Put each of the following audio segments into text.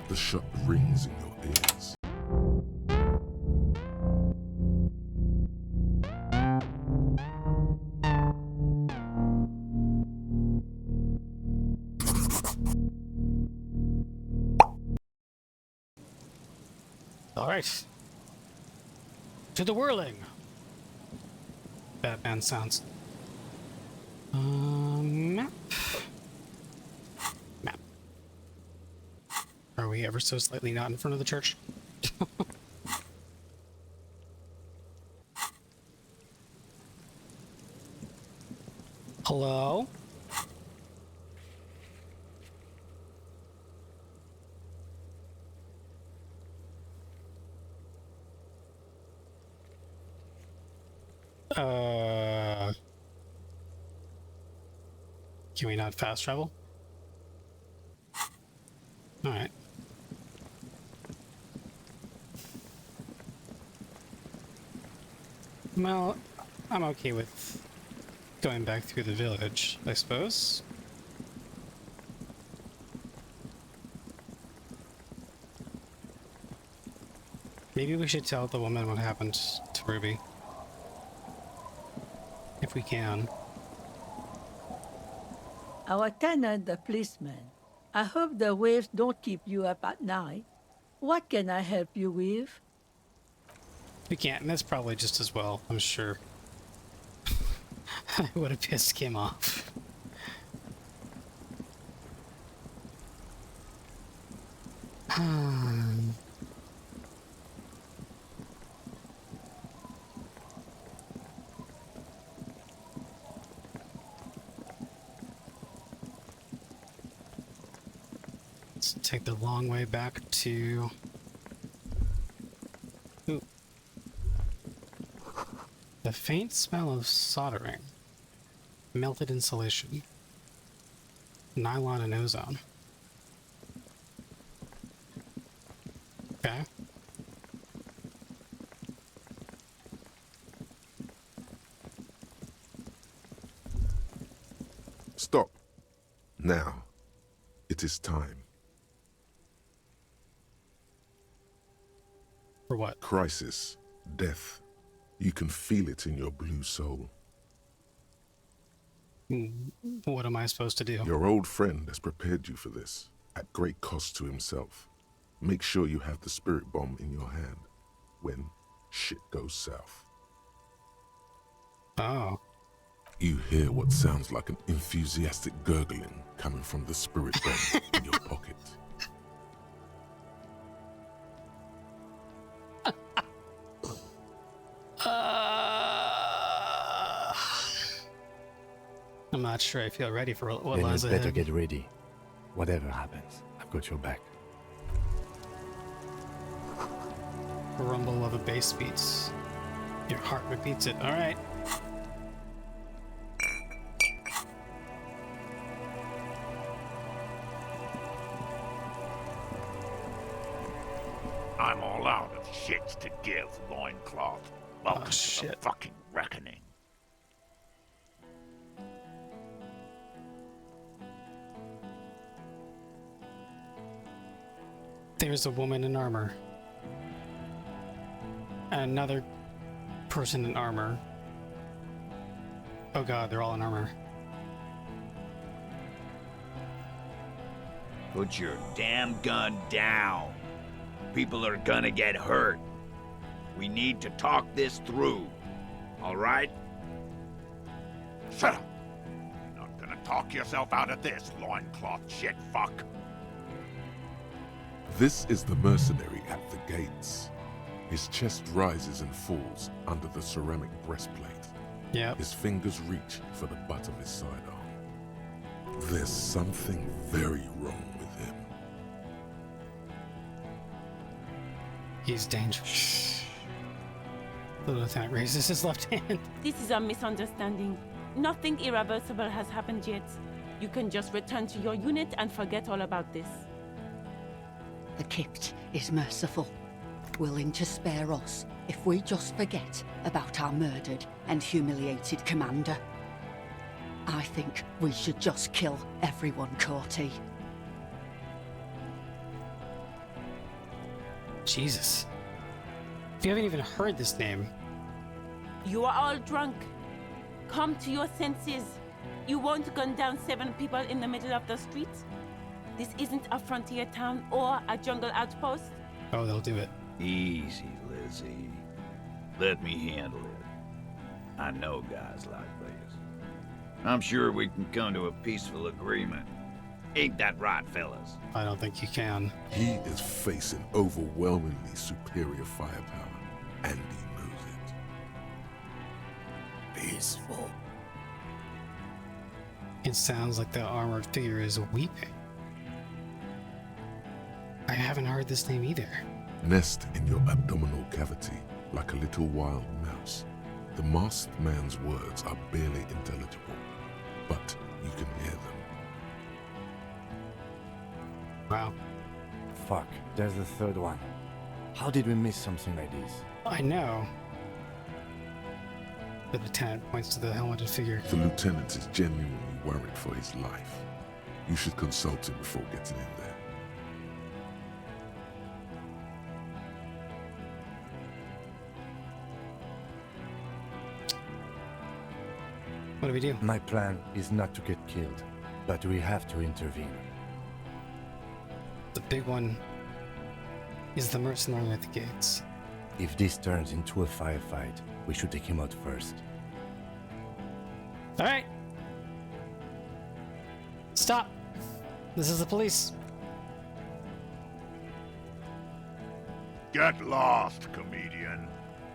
The shot rings in your ears. All right. To the Whirling. Batman sounds. Map. Map. Are we ever so slightly not in front of the church? Hello? Can we not fast travel? Alright. Well, I'm okay with going back through the village, I suppose. Maybe we should tell the woman what happened to Ruby. If we can. Our tenant, the policeman. I hope the waves don't keep you up at night. What can I help you with? We can't, and that's probably just as well, I'm sure. I would have pissed him off. Let's take the long way back to... Ooh. The faint smell of soldering. Melted insulation. Nylon and ozone. Okay. Stop. Now. It is time. For what? Crisis. Death. You can feel it in your blue soul. What am I supposed to do? Your old friend has prepared you for this, at great cost to himself. Make sure you have the spirit bomb in your hand when shit goes south. Oh. You hear what sounds like an enthusiastic gurgling coming from the spirit bomb in your pocket. I'm not sure I feel ready for what Then lies you'd ahead. better get ready. Whatever happens, I've got your back. The rumble of a bass beats. Your heart repeats it. All right. I'm all out of shits to give, loincloth. Welcome to the shit. fucking reckoning. There's a woman in armor. Another person in armor. Oh god, they're all in armor. Put your damn gun down. People are gonna get hurt. We need to talk this through. All right? Shut up! You're not gonna talk yourself out of this, loincloth shit fuck. This is the mercenary at the gates. His chest rises and falls under the ceramic breastplate. Yep. His fingers reach for the butt of his sidearm. There's something very wrong with him. He's dangerous. The lieutenant raises his left hand. This is a misunderstanding. Nothing irreversible has happened yet. You can just return to your unit and forget all about this. The Kipt is merciful, willing to spare us if we just forget about our murdered and humiliated commander. I think we should just kill everyone, Corty. Jesus. If you haven't even heard this name, You are all drunk. Come to your senses. You won't gun down 7 people in the middle of the street. This isn't a frontier town or a jungle outpost. oh, they'll do it. Easy, Lizzie. Let me handle it. I know guys like this. I'm sure we can come to a peaceful agreement. Ain't that right, fellas? I don't think you can. He is facing overwhelmingly superior firepower, and he knows it. Peaceful. It sounds like the armored figure is weeping. I haven't heard this name either. Nest in your abdominal cavity like a little wild mouse. The masked man's words are barely intelligible, but you can hear them. Wow. Fuck, there's the third one. How did we miss something like this? I know. The lieutenant points to the helmeted figure. The lieutenant is genuinely worried for his life. You should consult him before getting in there. What do we do? My plan is not to get killed, but we have to intervene. The big one is the mercenary at the gates. If this turns into a firefight, we should take him out first. All right. Stop. This is the police. Get lost, comedian.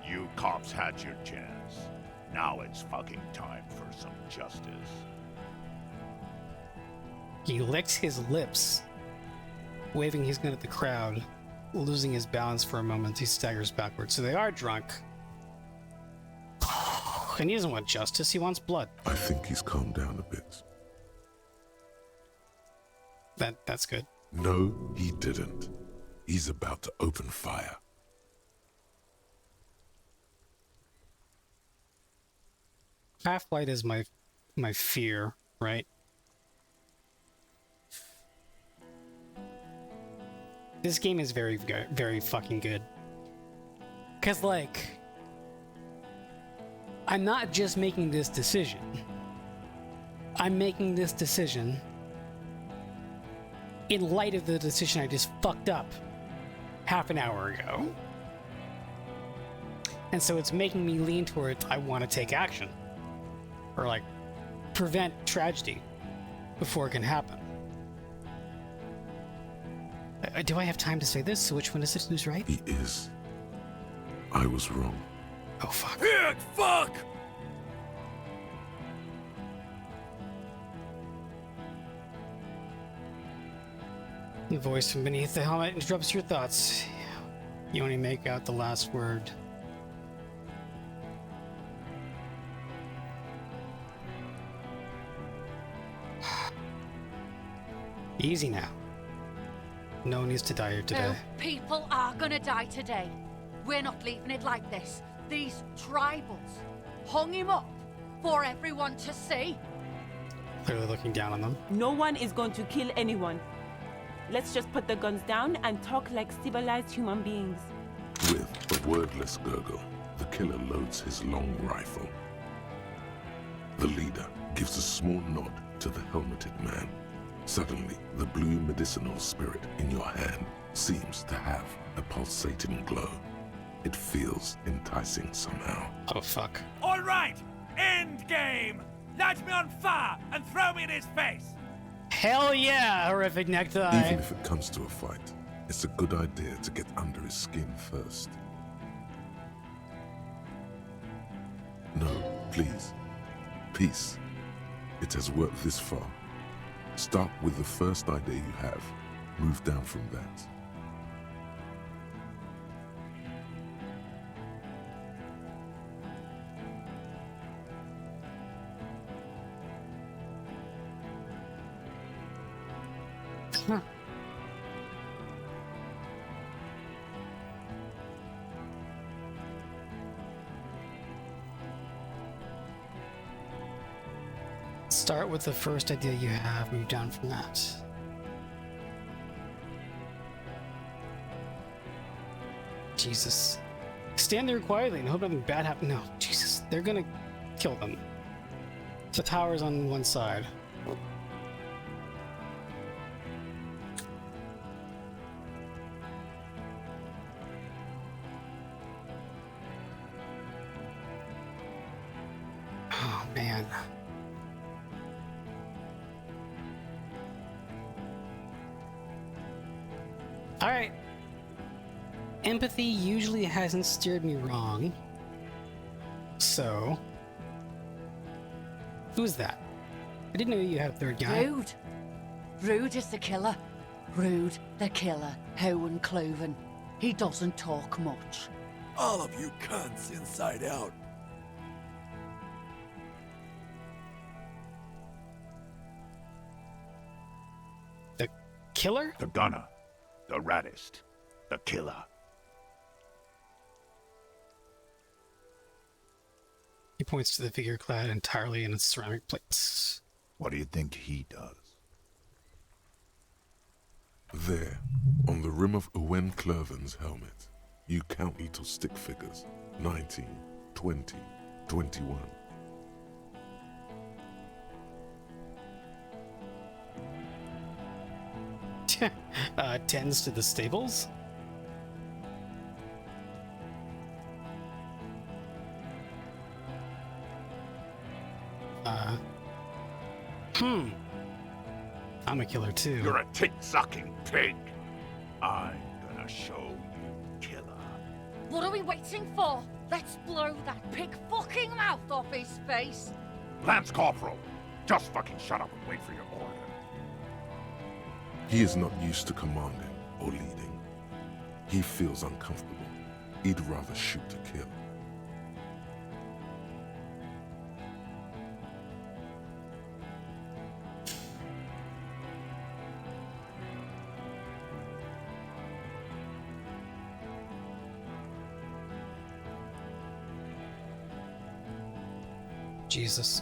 You cops had your chance. Now it's fucking time for some justice. He licks his lips, waving his gun at the crowd. Losing his balance for a moment, he staggers backwards. So they are drunk. And he doesn't want justice, he wants blood. I think he's calmed down a bit. That's good. No, he didn't. He's about to open fire. Half-Light is my fear, right? This game is very, very fucking good. Cause like, I'm not just making this decision. I'm making this decision in light of the decision I just fucked up half an hour ago. And so it's making me lean towards I want to take action. Or like, prevent tragedy before it can happen. Do I have time to say this? So which one is it? Who's right? He is. I was wrong. Oh, fuck. Fuck! The voice from beneath the helmet interrupts your thoughts. You only make out the last word. Easy now. No one needs to die here today. No, people are gonna die today. We're not leaving it like this. These tribals hung him up for everyone to see. Clearly looking down on them. No one is going to kill anyone. Let's just put the guns down and talk like civilized human beings. With a wordless gurgle, the killer loads his long rifle. The leader gives a small nod to the helmeted man. Suddenly, the blue medicinal spirit in your hand seems to have a pulsating glow. It feels enticing somehow. Oh, fuck. All right, end game. Light me on fire and throw me in his face. Hell yeah, horrific necktie. Even if it comes to a fight, it's a good idea to get under his skin first. No, please. Peace. It has worked this far. Start with the first idea you have. Move down from that. Huh. Start with the first idea you have, move down from that. Jesus. Stand there quietly and hope nothing bad happens. No, Jesus. They're gonna kill them. The tower's on one side. Oh, man. Alright. Empathy usually hasn't steered me wrong. So... who's that? I didn't know you had a third guy. Rude. Rude is the killer. Rude, the killer. Howen Cloven. He doesn't talk much. All of you cunts inside out. The killer? The gunner. The raddest. The killer. He points to the figure clad entirely in its ceramic plates. What do you think he does? There, on the rim of Owen Clerven's helmet, you count little stick figures. 19, 20, 21. Tends to the stables? I'm a killer too. You're a tit-sucking pig. I'm gonna show you, killer. What are we waiting for? Let's blow that pig fucking mouth off his face. Lance Corporal, just fucking shut up and wait for your order. He is not used to commanding or leading. He feels uncomfortable. He'd rather shoot to kill. Jesus.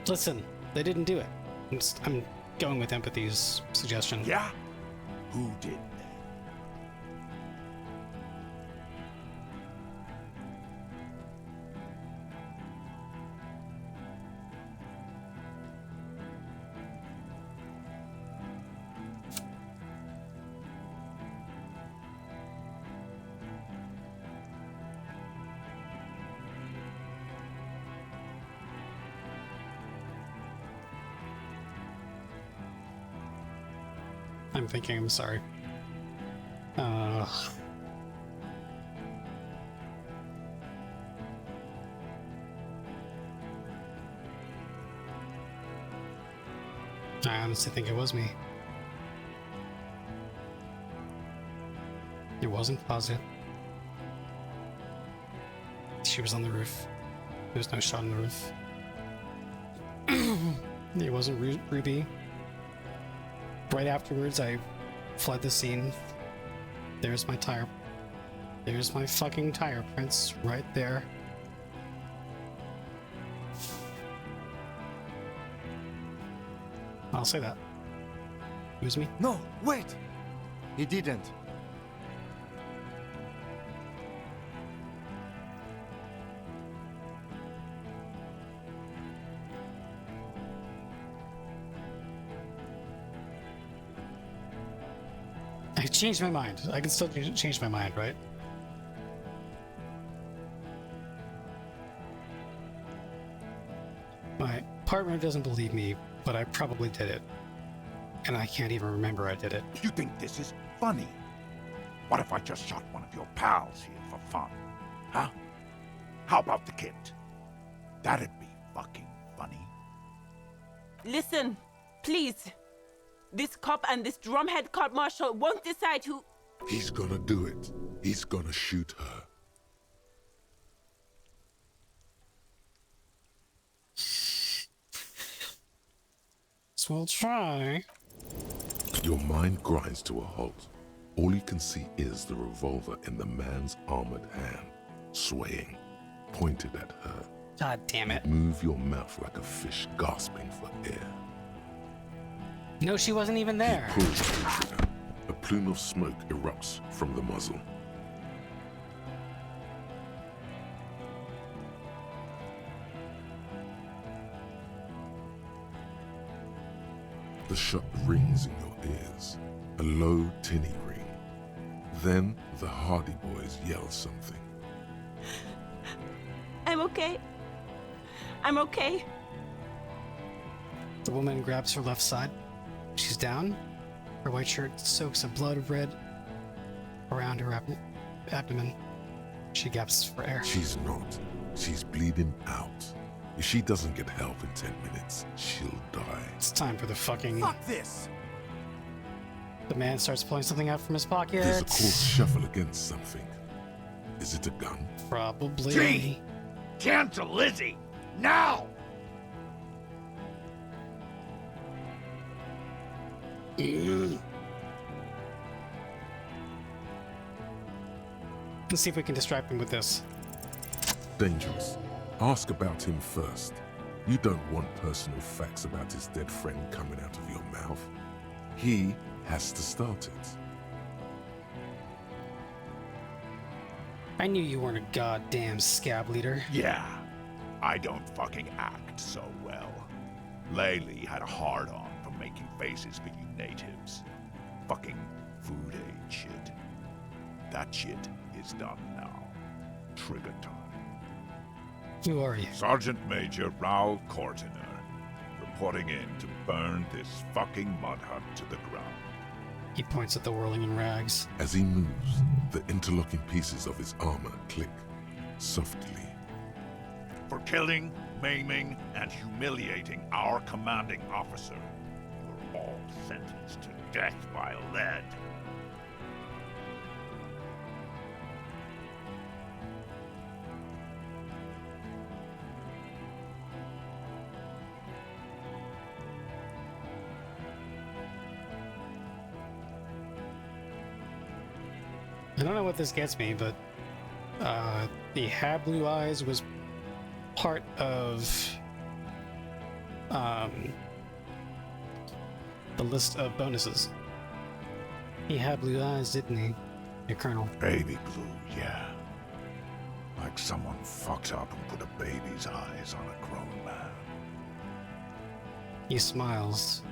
Listen, they didn't do it. I'm going with Empathy's suggestion. Yeah? Who did that? I'm thinking, I'm sorry. I honestly think it was me. It wasn't positive. She was on the roof. There was no shot on the roof. It wasn't Ruby. Right afterwards, I fled the scene. There's my tire. There's my fucking tire prints right there. I'll say that. It was me. No, wait! He didn't. I changed my mind. I can still change my mind, right? My partner doesn't believe me, but I probably did it. And I can't even remember I did it. You think this is funny? What if I just shot one of your pals here for fun? Huh? How about the kid? That'd be fucking funny. Listen, please. This cop and this drumhead cop marshal won't decide who... He's gonna do it. He's gonna shoot her. guess we'll try. Your mind grinds to a halt. All you can see is the revolver in the man's armored hand, swaying, pointed at her. God damn it. Move your mouth like a fish gasping for air. No, she wasn't even there. He pulls the trigger. A plume of smoke erupts from the muzzle. The shot rings in your ears, a low, tinny ring. Then the Hardy Boys yell something. I'm okay. I'm okay. The woman grabs her left side. She's down. Her white shirt soaks a blood red around her abdomen. She gasps for air. She's not. She's bleeding out. If she doesn't get help in 10 minutes, she'll die. It's time for the fucking... Fuck this! The man starts pulling something out from his pocket. There's a coarse shuffle against something. Is it a gun? Probably. Gee! Cancel Lizzie! Now! Let's see if we can distract him with this. Dangerous. Ask about him first. You don't want personal facts about his dead friend coming out of your mouth. He has to start it. I knew you weren't a goddamn scab leader. Yeah, I don't fucking act so well. Laylee had a hard-on for making faces for you natives. Fucking food aid shit. That shit is done now. Trigger time. Who are you? Sergeant Major Raoul Cortiner, reporting in to burn this fucking mud hut to the ground. He points at the whirling in rags. As he moves, the interlocking pieces of his armor click softly. For killing, maiming, and humiliating our commanding officer, you're all sentenced to death by lead. I don't know what this gets me, but the Had Blue Eyes was part of the list of bonuses. He had blue eyes, didn't he, your Colonel? Baby blue, yeah. Like someone fucked up and put a baby's eyes on a grown man. He smiles,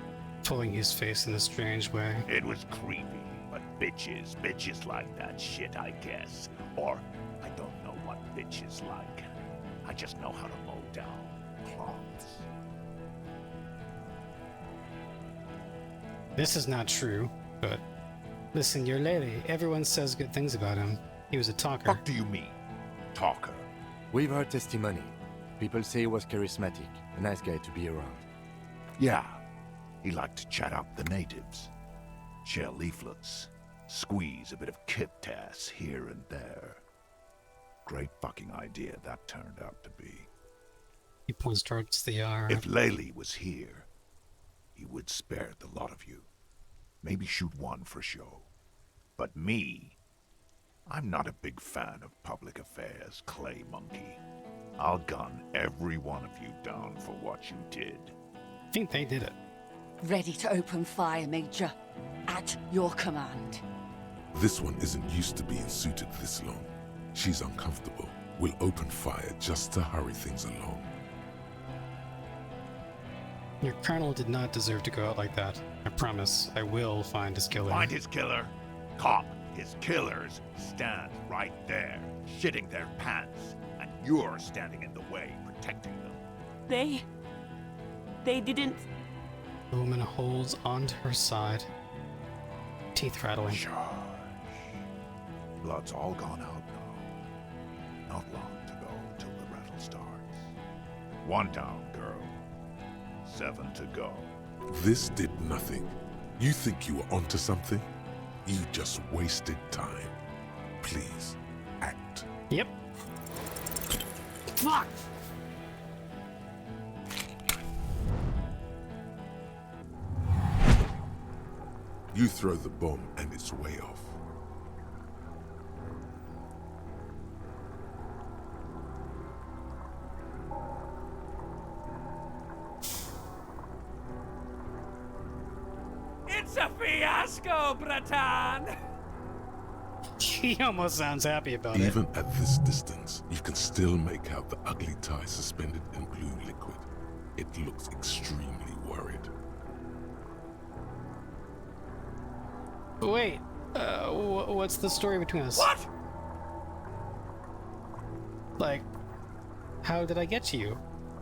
pulling his face in a strange way. It was creepy, but bitches like that shit, I guess. Or, I don't know what bitches like. I just know how to mow down cloths. This is not true, but listen, your lady, everyone says good things about him. He was a talker. What do you mean, talker? We've heard testimony. People say he was charismatic, a nice guy to be around. Yeah, he liked to chat up the natives. Share leaflets, squeeze a bit of kip-tass here and there. Great fucking idea that turned out to be. He points towards the If Laylee was here, he would spare the lot of you. Maybe shoot one for show. But me, I'm not a big fan of public affairs, Clay Monkey. I'll gun every one of you down for what you did. I think they did it. Ready to open fire, Major. At your command. This one isn't used to being suited this long. She's uncomfortable. We'll open fire just to hurry things along. Your Colonel did not deserve to go out like that. I promise, I will find his killer. Find his killer. Cop, his killers stand right there, shitting their pants, and you're standing in the way, protecting them. They didn't... The woman holds onto her side, teeth rattling. Shush. Blood's all gone out now. Not long to go till the rattle starts. 1 down, girl. 7 to go. This did nothing. You think you were onto something? You just wasted time. Please, act. Yep. Fuck! You throw the bomb and it's way off. It's a fiasco, Bratan! He almost sounds happy about it. Even at this distance, you can still make out the ugly tie suspended in blue liquid. It looks extremely worried. Wait, what's the story between us? What? Like, how did I get to you?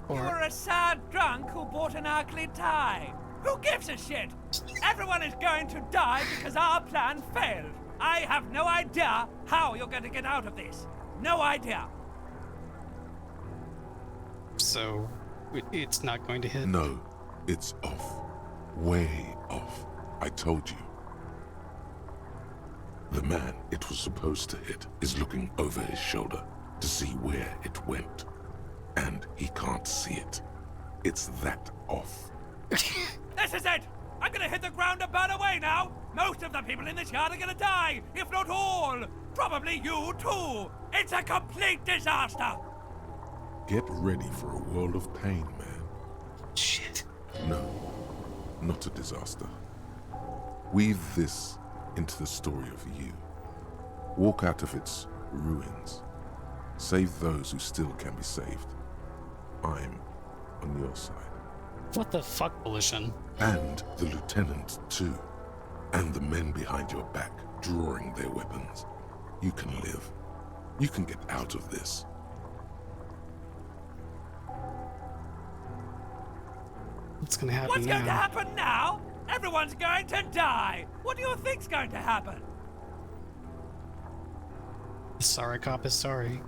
You were a sad drunk who bought an ugly tie. Who gives a shit? Everyone is going to die because our plan failed. I have no idea how you're going to get out of this. No idea. So, it's not going to hit? No, it's off. Way off. I told you. The man it was supposed to hit is looking over his shoulder to see where it went. And he can't see it. It's that off. This is it! I'm gonna hit the ground and burn away now! Most of the people in this yard are gonna die, if not all! Probably you too! It's a complete disaster! Get ready for a world of pain, man. Shit. No, not a disaster. Weave this into the story of you. Walk out of its ruins. Save those who still can be saved. I'm on your side. What the fuck, Volition? And the lieutenant, too. And the men behind your back, drawing their weapons. You can live. You can get out of this. What's gonna happen What's now? going to happen now? Everyone's going to die! What do you think's going to happen? The sorry cop is sorry.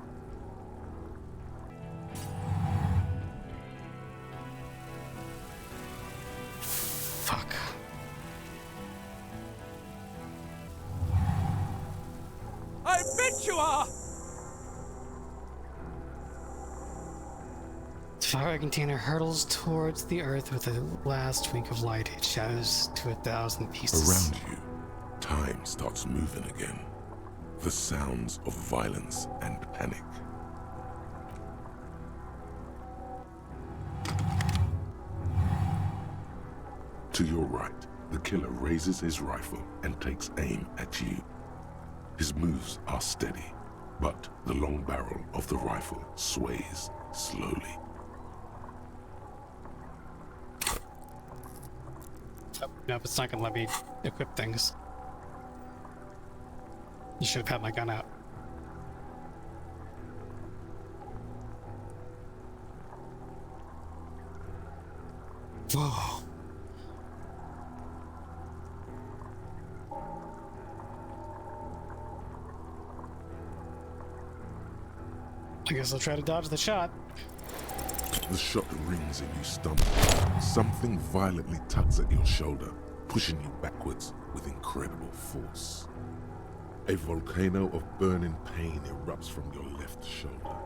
Fuck. I bet you are! The fire container hurtles towards the earth with a last wink of light. It shatters to 1,000 pieces. Around you, time starts moving again. The sounds of violence and panic. To your right, the killer raises his rifle and takes aim at you. His moves are steady, but the long barrel of the rifle sways slowly. Nope, it's not gonna let me equip things. You should have had my gun out. Whoa. I guess I'll try to dodge the shot. The shot rings and you stumble. Something violently tugs at your shoulder, pushing you backwards with incredible force. A volcano of burning pain erupts from your left shoulder.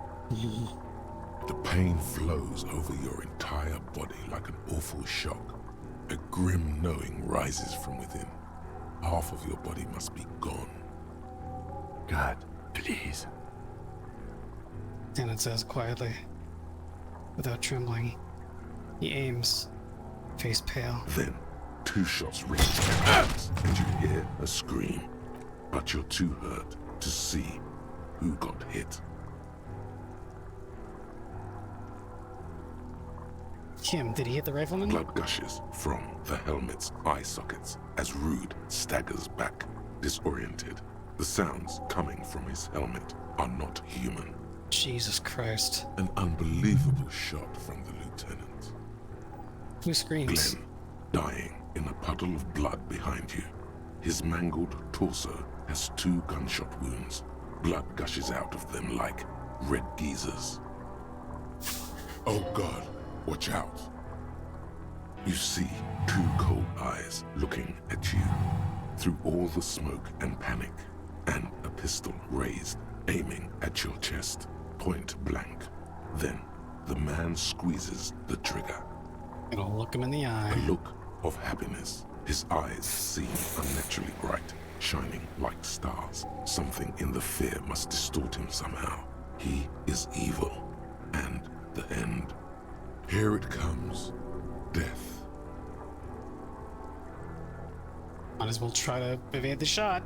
The pain flows over your entire body like an awful shock. A grim knowing rises from within. Half of your body must be gone. God, please. Lieutenant says quietly, without trembling. He aims, face pale. Then, 2 shots ring and you hear a scream. But you're too hurt to see who got hit. Kim, did he hit the rifleman? Blood gushes from the helmet's eye sockets as Rude staggers back, disoriented. The sounds coming from his helmet are not human. Jesus Christ. An unbelievable shot from the lieutenant. Who screams? Glenn, dying in a puddle of blood behind you. His mangled torso has 2 gunshot wounds. Blood gushes out of them like red geysers. Oh God, watch out. You see 2 cold eyes looking at you through all the smoke and panic, and a pistol raised, aiming at your chest, point blank. Then the man squeezes the trigger. It'll look him in the eye. A look of happiness. His eyes seem shining like stars. Something in the fear must distort him somehow. He is evil, and the end. Here it comes. Death. Might as well try to evade the shot.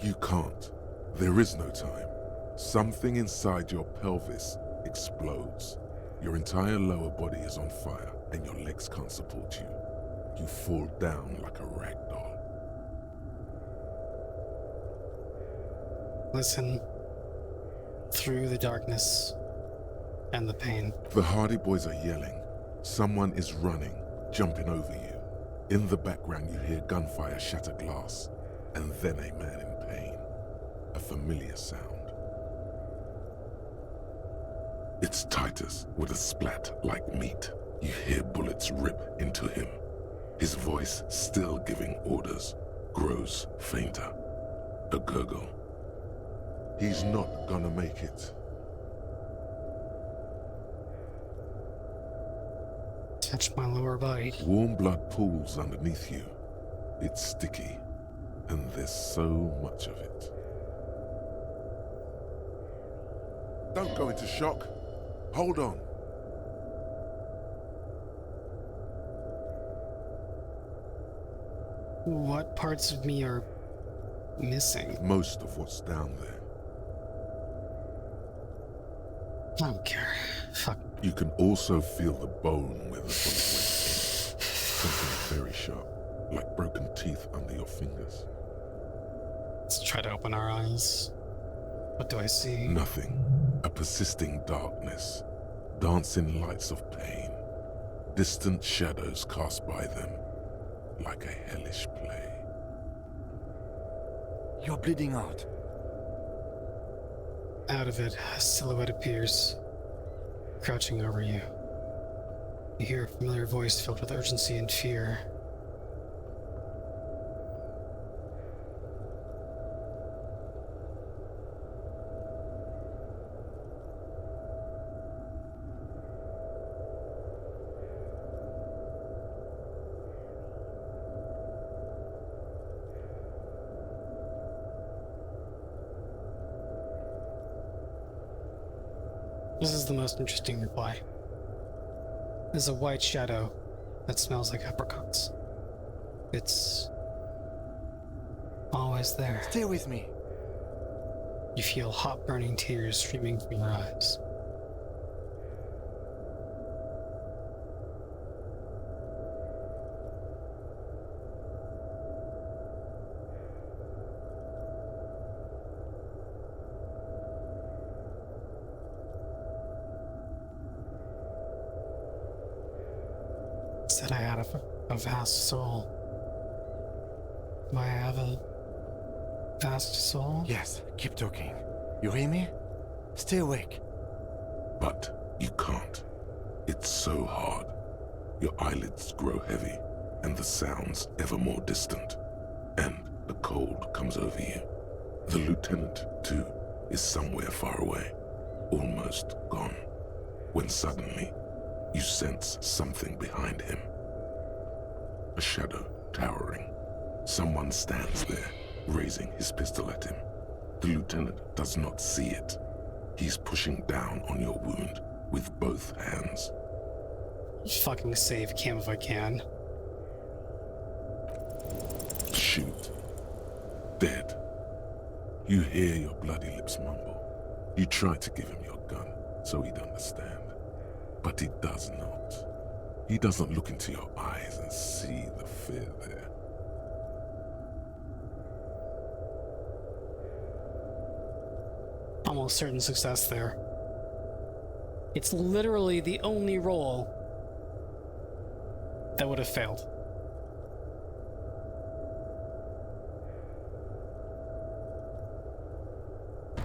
You can't. There is no time. Something inside your pelvis explodes. Your entire lower body is on fire, and your legs can't support you. You fall down like a rag doll. Listen. Through the darkness and the pain. The Hardy Boys are yelling. Someone is running, jumping over you. In the background, you hear gunfire shatter glass, and then a man in pain. A familiar sound. It's Titus with a splat like meat. You hear bullets rip into him. His voice, still giving orders, grows fainter. A gurgle. He's not gonna make it. Touch my lower body. Warm blood pools underneath you. It's sticky, and there's so much of it. Don't go into shock. Hold on. What parts of me are missing? Most of what's down there. I don't care. Fuck. You can also feel the bone where the bullet went in. Something very sharp, like broken teeth under your fingers. Let's try to open our eyes. What do I see? Nothing. A persisting darkness. Dancing lights of pain. Distant shadows cast by them. Like a hellish play. You're bleeding out. Out of it, a silhouette appears, crouching over you. You hear a familiar voice filled with urgency and fear. This is the most interesting reply. There's a white shadow that smells like apricots. It's always there. Stay with me. You feel hot burning tears streaming from your eyes. Said I had a vast soul. Do I have a vast soul? Yes, keep talking. You hear me? Stay awake. But you can't. It's so hard. Your eyelids grow heavy, and the sounds ever more distant. And the cold comes over you. The lieutenant, too, is somewhere far away, almost gone, when suddenly you sense something behind him. A shadow towering. Someone stands there, raising his pistol at him. The lieutenant does not see it. He's pushing down on your wound with both hands. Fucking save Cam if I can. Shoot. Dead. You hear your bloody lips mumble. You try to give him your gun so he'd understand. But he does not. He doesn't look into your eyes and see the fear there. Almost certain success there. It's literally the only roll that would have failed.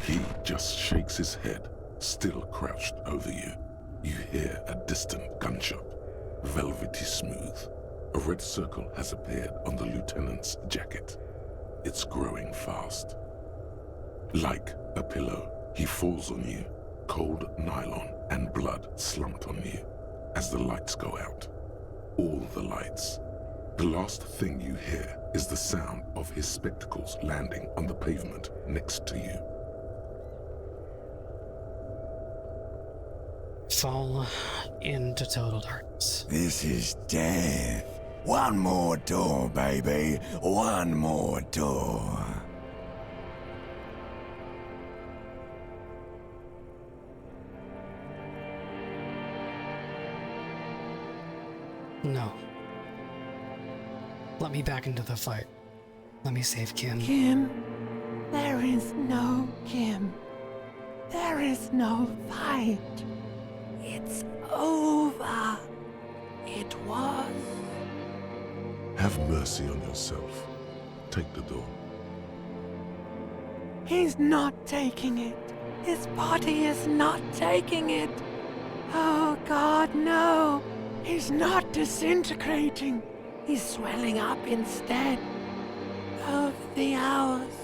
He just shakes his head, still crouched over you. You hear a distant gunshot, velvety smooth. A red circle has appeared on the lieutenant's jacket. It's growing fast. Like a pillow. He falls on you, cold nylon and blood slumped on you as the lights go out. All the lights. The last thing you hear is the sound of his spectacles landing on the pavement next to you. Fall into total darkness. This is death. One more door, baby. One more door. No. Let me back into the fight. Let me save Kim. Kim, there is no Kim. There is no fight. It's over. It was. Have mercy on yourself. Take the door. He's not taking it. His body is not taking it. Oh God, no. He's not disintegrating. He's swelling up instead. Over the hours,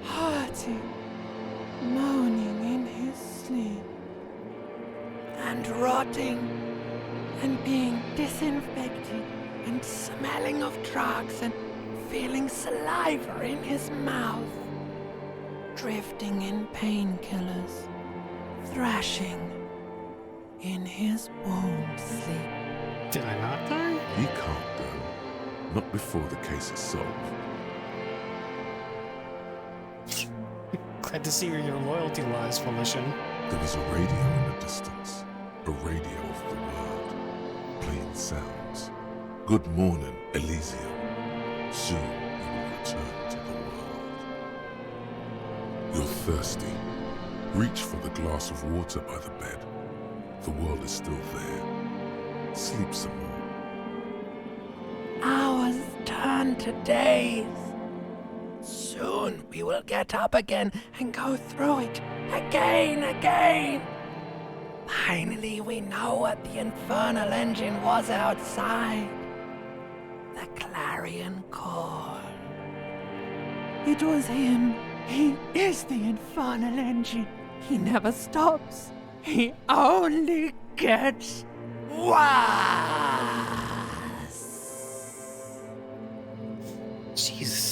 hurting, moaning in his sleep, and rotting, and being disinfected, and smelling of drugs, and feeling saliva in his mouth, drifting in painkillers, thrashing in his womb sleep. Did I not die? He can't go. Not before the case is solved. Glad to see where your loyalty lies, Volition. There is a radio in the distance. A radio of the world. Playing sounds. Good morning, Elysium. Soon you will return to the world. You're thirsty. Reach for the glass of water by the bed. The world is still there. Sleep some more. Hours turn to days. Soon we will get up again and go through it again. Finally, we know what the infernal engine was outside. The clarion call. It was him. He is the infernal engine. He never stops. He only gets worse. Jesus.